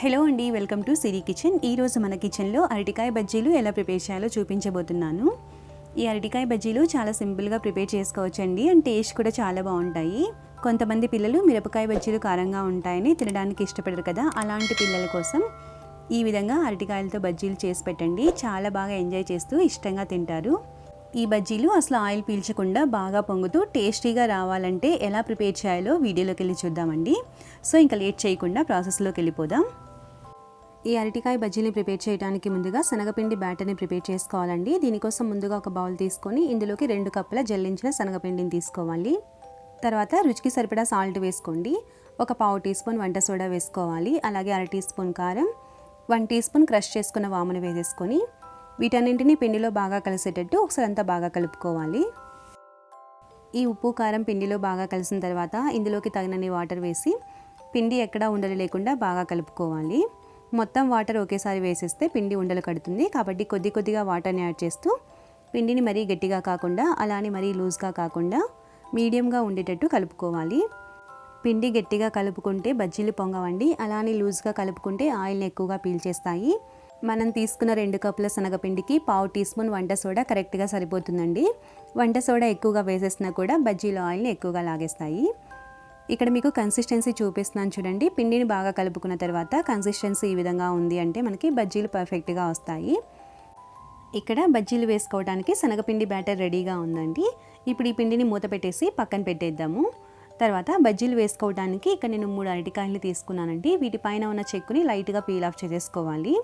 Hello అండి, welcome to Siri kitchen. ఈరోజు మన కిచెన్లో అరటికాయ బజ్జీలు ఎలా ప్రిపేర్ చేయాలో చూపించబోతున్నాను. ఈ అరటికాయ బజ్జీలు చాలా సింపుల్గా ప్రిపేర్ చేసుకోవచ్చండి, అండ్ టేస్ట్ కూడా చాలా బాగుంటాయి. కొంతమంది పిల్లలు మిరపకాయ బజ్జీలు కారంగా ఉంటాయని తినడానికి ఇష్టపడరు కదా, అలాంటి పిల్లల కోసం ఈ విధంగా అరటికాయలతో బజ్జీలు చేసి పెట్టండి. చాలా బాగా ఎంజాయ్ చేస్తూ ఇష్టంగా తింటారు. ఈ బజ్జీలు అసలు ఆయిల్ పీల్చకుండా బాగా పొంగుతూ టేస్టీగా రావాలంటే ఎలా ప్రిపేర్ చేయాలో వీడియోలోకి వెళ్ళి చూద్దామండి. సో ఇంకా లేట్ చేయకుండా ప్రాసెస్లోకి వెళ్ళిపోదాం. ఈ అరటికాయ బజ్జీని ప్రిపేర్ చేయడానికి ముందుగా శనగపిండి బ్యాటర్ని ప్రిపేర్ చేసుకోవాలండి. దీనికోసం ముందుగా ఒక బౌల్ తీసుకొని ఇందులోకి 2 కప్పుల జల్లించిన శనగపిండిని తీసుకోవాలి. తర్వాత రుచికి సరిపడా సాల్ట్ వేసుకోండి. ఒక పావు టీ స్పూన్ వంట సోడా వేసుకోవాలి. అలాగే 1/2 టీ స్పూన్ కారం, 1 టీ స్పూన్ క్రష్ చేసుకున్న వామును వేసేసుకొని వీటన్నింటినీ పిండిలో బాగా కలిసేటట్టు ఒకసారి అంతా బాగా కలుపుకోవాలి. ఈ ఉప్పు కారం పిండిలో బాగా కలిసిన తర్వాత ఇందులోకి తగినన్ని వాటర్ వేసి పిండి ఎక్కడా ఉండలు లేకుండా బాగా కలుపుకోవాలి. మొత్తం వాటర్ ఒకేసారి వేసేస్తే పిండి ఉండలు కడుతుంది. కాబట్టి కొద్ది కొద్దిగా వాటర్ని యాడ్ చేస్తూ పిండిని మరీ గట్టిగా కాకుండా అలానే మరీ లూజ్గా కాకుండా మీడియంగా ఉండేటట్టు కలుపుకోవాలి. పిండి గట్టిగా కలుపుకుంటే బజ్జీలు పొంగవండి, అలానే లూజ్గా కలుపుకుంటే ఆయిల్ని ఎక్కువగా పీల్చేస్తాయి. మనం తీసుకున్న 2 కప్పుల శనగపిండికి పావు టీ స్పూన్ వంట సోడా కరెక్ట్గా సరిపోతుందండి. వంట సోడా ఎక్కువగా వేసేసినా కూడా బజ్జీల ఆయిల్ని ఎక్కువగా లాగేస్తాయి. ఇక్కడ మీకు కన్సిస్టెన్సీ చూపిస్తున్నాను చూడండి. పిండిని బాగా కలుపుకున్న తర్వాత కన్సిస్టెన్సీ ఈ విధంగా ఉంది అంటే మనకి బజ్జీలు పర్ఫెక్ట్గా వస్తాయి. ఇక్కడ బజ్జీలు వేసుకోవడానికి శనగపిండి బ్యాటర్ రెడీగా ఉందండి. ఇప్పుడు ఈ పిండిని మూత పెట్టేసి పక్కన పెట్టేద్దాము. తర్వాత బజ్జీలు వేసుకోవడానికి ఇక్కడ నేను 3 అరటికాయలు తీసుకున్నానండి. వీటిపైన ఉన్న చెక్కుని లైట్గా పీల్ ఆఫ్ చేసేసుకోవాలి.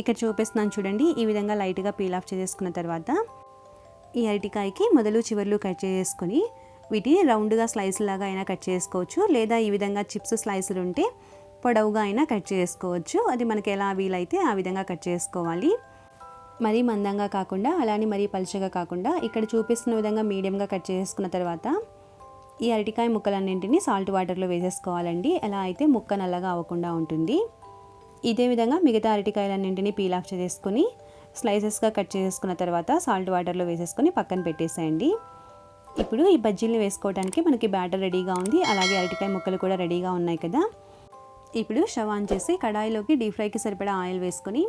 ఇక్కడ చూపిస్తున్నాను చూడండి. ఈ విధంగా లైట్గా పీల్ ఆఫ్ చేసేసుకున్న తర్వాత ఈ అరటికాయకి మొదలు చివర్లు కట్ చేసుకొని వీటిని రౌండ్గా స్లైస్ లాగా అయినా కట్ చేసుకోవచ్చు, లేదా ఈ విధంగా చిప్స్ స్లైసులు ఉంటే పొడవుగా అయినా కట్ చేసుకోవచ్చు. అది మనకి ఎలా వీలైతే ఆ విధంగా కట్ చేసుకోవాలి. మరీ మందంగా కాకుండా అలానే మరీ పలుచగా కాకుండా ఇక్కడ చూపిస్తున్న విధంగా మీడియంగా కట్ చేసుకున్న తర్వాత ఈ అరటికాయ ముక్కలన్నింటినీ సాల్ట్ వాటర్లో వేసేసుకోవాలండి. ఎలా అయితే ముక్క నల్లగా అవ్వకుండా ఉంటుంది. ఇదే విధంగా మిగతా అరటికాయలన్నింటినీ పీల్ ఆఫ్ చేసుకొని స్లైసెస్గా కట్ చేసుకున్న తర్వాత సాల్ట్ వాటర్లో వేసేసుకొని పక్కన పెట్టేసేయండి. ఇప్పుడు ఈ బజ్జీల్ని వేసుకోవడానికి మనకి బ్యాటర్ రెడీగా ఉంది, అలాగే అరటికాయ ముక్కలు కూడా రెడీగా ఉన్నాయి కదా. ఇప్పుడు స్టవ్ ఆన్ చేసి కడాయిలోకి డీప్ ఫ్రైకి సరిపడా ఆయిల్ వేసుకొని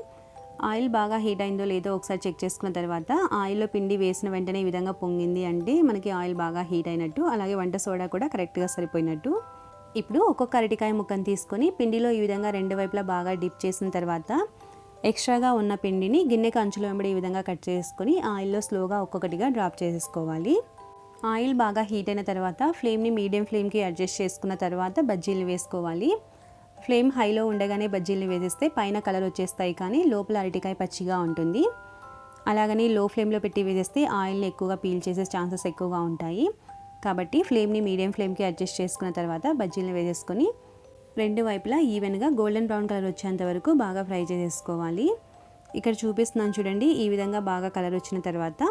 ఆయిల్ బాగా హీట్ అయిందో లేదో ఒకసారి చెక్ చేసుకున్న తర్వాత ఆయిల్లో పిండి వేసిన వెంటనే ఈ విధంగా పొంగింది అంటే మనకి ఆయిల్ బాగా హీట్ అయినట్టు, అలాగే వంట సోడా కూడా కరెక్ట్గా సరిపోయినట్టు. ఇప్పుడు ఒక్కొక్క అరటికాయ ముక్కను తీసుకొని పిండిలో ఈ విధంగా 2 వైపులా బాగా డిప్ చేసిన తర్వాత ఎక్స్ట్రాగా ఉన్న పిండిని గిన్నెకి అంచుల వెంబడి ఈ విధంగా కట్ చేసుకొని ఆయిల్లో స్లోగా ఒక్కొక్కటిగా డ్రాప్ చేసేసుకోవాలి. ఆయిల్ బాగా హీట్ అయిన తర్వాత ఫ్లేమ్ని మీడియం ఫ్లేమ్కి అడ్జస్ట్ చేసుకున్న తర్వాత బజ్జీలు వేసుకోవాలి. ఫ్లేమ్ హైలో ఉండగానే బజ్జీలు వేసేస్తే పైన కలర్ వచ్చేస్తాయి, కానీ లోపల అరటికాయ పచ్చిగా ఉంటుంది. అలాగని లో ఫ్లేమ్లో పెట్టి వేసేస్తే ఆయిల్ని ఎక్కువగా పీల్ చేసే ఛాన్సెస్ ఎక్కువగా ఉంటాయి. కాబట్టి ఫ్లేమ్ని మీడియం ఫ్లేమ్కి అడ్జస్ట్ చేసుకున్న తర్వాత బజ్జీలను వేసేసుకొని 2 వైపులా ఈవెన్గా గోల్డెన్ బ్రౌన్ కలర్ వచ్చేంత వరకు బాగా ఫ్రై చేసేసుకోవాలి. ఇక్కడ చూపిస్తున్నాను చూడండి. ఈ విధంగా బాగా కలర్ వచ్చిన తర్వాత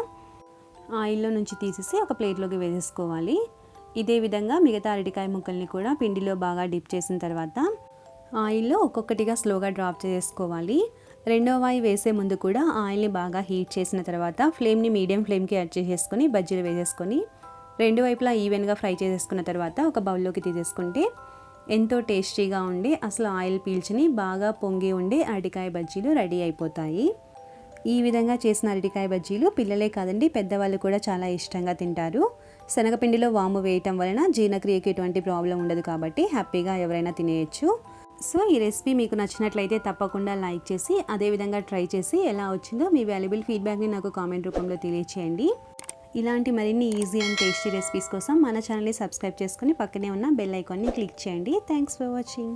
ఆయిల్లో నుంచి తీసేసి ఒక ప్లేట్లోకి వేసేసుకోవాలి. ఇదే విధంగా మిగతా అరటికాయ ముక్కల్ని కూడా పిండిలో బాగా డిప్ చేసిన తర్వాత ఆయిల్లో ఒక్కొక్కటిగా స్లోగా డ్రాప్ చేసుకోవాలి. రెండో వాయి వేసే ముందు కూడా ఆయిల్ని బాగా హీట్ చేసిన తర్వాత ఫ్లేమ్ని మీడియం ఫ్లేమ్కి అడ్జస్ట్ చేసుకొని బజ్జీలు వేసేసుకొని 2 వైపులా ఈవెన్గా ఫ్రై చేసేసుకున్న తర్వాత ఒక బౌల్లోకి తీసేసుకుంటే ఎంతో టేస్టీగా ఉండి అసలు ఆయిల్ పీల్చని బాగా పొంగి ఉండే అరటికాయ బజ్జీలు రెడీ అయిపోతాయి. ఈ విధంగా చేసిన అరటికాయ బజ్జీలు పిల్లలే కాదండి, పెద్దవాళ్ళు కూడా చాలా ఇష్టంగా తింటారు. శనగపిండిలో వాము వేయటం వలన జీర్ణక్రియకి ఎటువంటి ప్రాబ్లం ఉండదు, కాబట్టి హ్యాపీగా ఎవరైనా తినేయచ్చు. సో ఈ రెసిపీ మీకు నచ్చినట్లయితే తప్పకుండా లైక్ చేసి అదేవిధంగా ట్రై చేసి ఎలా వచ్చిందో మీ వాల్యుబుల్ ఫీడ్బ్యాక్ని నాకు కామెంట్ రూపంలో తెలియచేయండి. ఇలాంటి మరిన్ని ఈజీ అండ్ టేస్టీ రెసిపీస్ కోసం మన ఛానల్ని సబ్స్క్రైబ్ చేసుకొని పక్కనే ఉన్న బెల్ ఐకాన్ని క్లిక్ చేయండి. Thanks for watching.